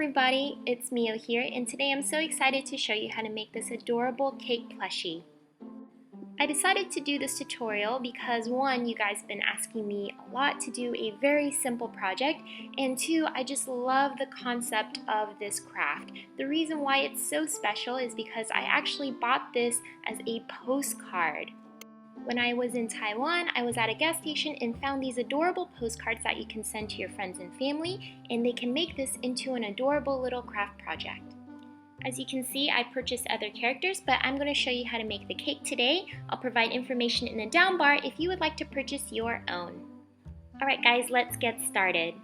everybody, it's Mio here, and today I'm so excited to show you how to make this adorable cake plushie. I decided to do this tutorial because one, you guys have been asking me a lot to do a very simple project, and two, I just love the concept of this craft. The reason why it's so special is because I actually bought this as a postcard. When I was in Taiwan, I was at a gas station and found these adorable postcards that you can send to your friends and family, and they can make this into an adorable little craft project. As you can see, I purchased other characters, but I'm going to show you how to make the cake today. I'll provide information in the down bar if you would like to purchase your own. Alright guys, let's get started.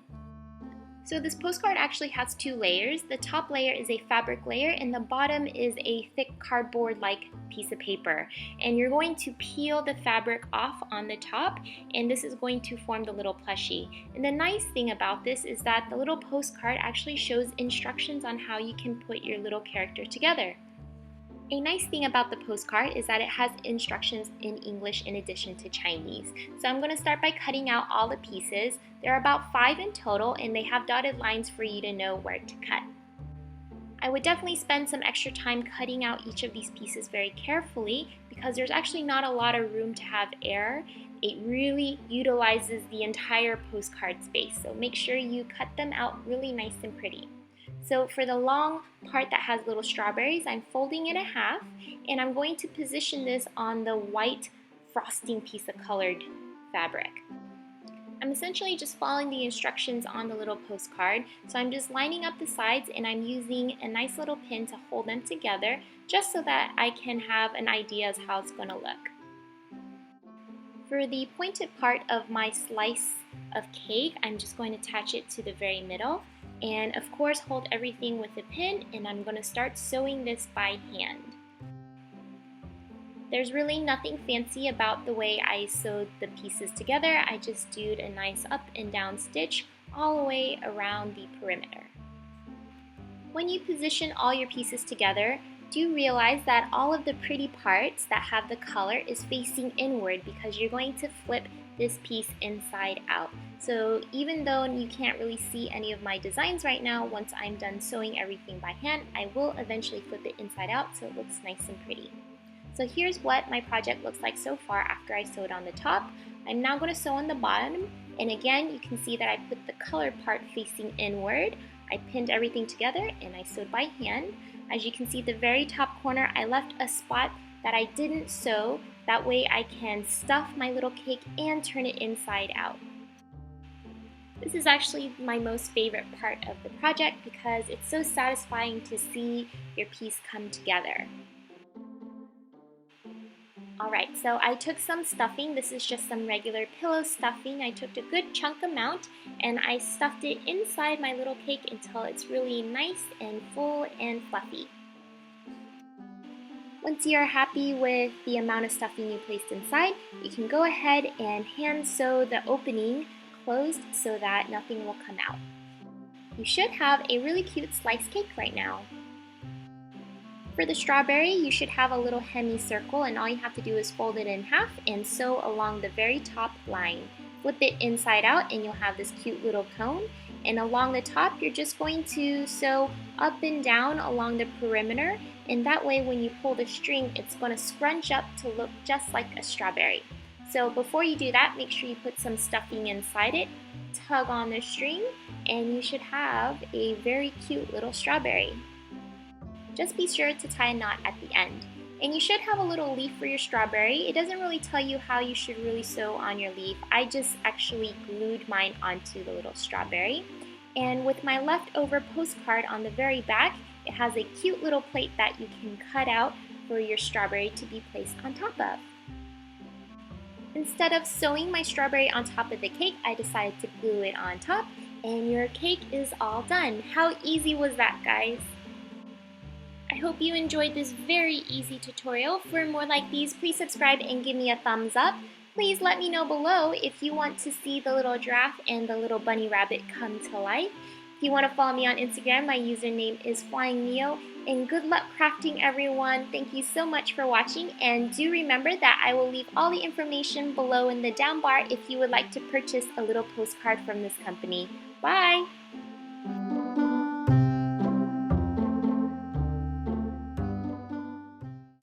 So this postcard actually has two layers. The top layer is a fabric layer and the bottom is a thick cardboard-like piece of paper. And you're going to peel the fabric off on the top, and this is going to form the little plushie. And the nice thing about this is that the little postcard actually shows instructions on how you can put your little character together. A nice thing about the postcard is that it has instructions in English in addition to Chinese. So I'm going to start by cutting out all the pieces. There are about 5 in total, and they have dotted lines for you to know where to cut. I would definitely spend some extra time cutting out each of these pieces very carefully because there's actually not a lot of room to have error. It really utilizes the entire postcard space, so make sure you cut them out really nice and pretty. So for the long part that has little strawberries, I'm folding it in half, and I'm going to position this on the white frosting piece of colored fabric. I'm essentially just following the instructions on the little postcard, so I'm just lining up the sides and I'm using a nice little pin to hold them together just so that I can have an idea as how it's going to look. For the pointed part of my slice of cake, I'm just going to attach it to the very middle. And of course hold everything with a pin, and I'm going to start sewing this by hand. There's really nothing fancy about the way I sewed the pieces together. I just did a nice up and down stitch all the way around the perimeter. When you position all your pieces together, do realize that all of the pretty parts that have the color is facing inward because you're going to flip this piece inside out. So even though you can't really see any of my designs right now, once I'm done sewing everything by hand, I will eventually flip it inside out so it looks nice and pretty. So here's what my project looks like so far after I sewed on the top. I'm now going to sew on the bottom, and again you can see that I put the colored part facing inward. I pinned everything together and I sewed by hand. As you can see, the very top corner, I left a spot that I didn't sew. That way I can stuff my little cake and turn it inside out. This is actually my most favorite part of the project because it's so satisfying to see your piece come together. Alright, so I took some stuffing. This is just some regular pillow stuffing. I took a good chunk amount and I stuffed it inside my little cake until it's really nice and full and fluffy. Once you're happy with the amount of stuffing you placed inside, you can go ahead and hand sew the opening closed so that nothing will come out. You should have a really cute slice cake right now. For the strawberry, you should have a little hemicircle, and all you have to do is fold it in half and sew along the very top line. Flip it inside out and you'll have this cute little cone. And along the top, you're just going to sew up and down along the perimeter, and that way when you pull the string, it's going to scrunch up to look just like a strawberry. So before you do that, make sure you put some stuffing inside it, tug on the string, and you should have a very cute little strawberry. Just be sure to tie a knot at the end. And you should have a little leaf for your strawberry. It doesn't really tell you how you should really sew on your leaf. I just actually glued mine onto the little strawberry. And with my leftover postcard on the very back, it has a cute little plate that you can cut out for your strawberry to be placed on top of. Instead of sewing my strawberry on top of the cake, I decided to glue it on top, and your cake is all done. How easy was that, guys? I hope you enjoyed this very easy tutorial. For more like these, please subscribe and give me a thumbs up. Please let me know below if you want to see the little giraffe and the little bunny rabbit come to life. If you want to follow me on Instagram, my username is FlyingMio. And good luck crafting, everyone. Thank you so much for watching, and do remember that I will leave all the information below in the down bar if you would like to purchase a little postcard from this company. Bye!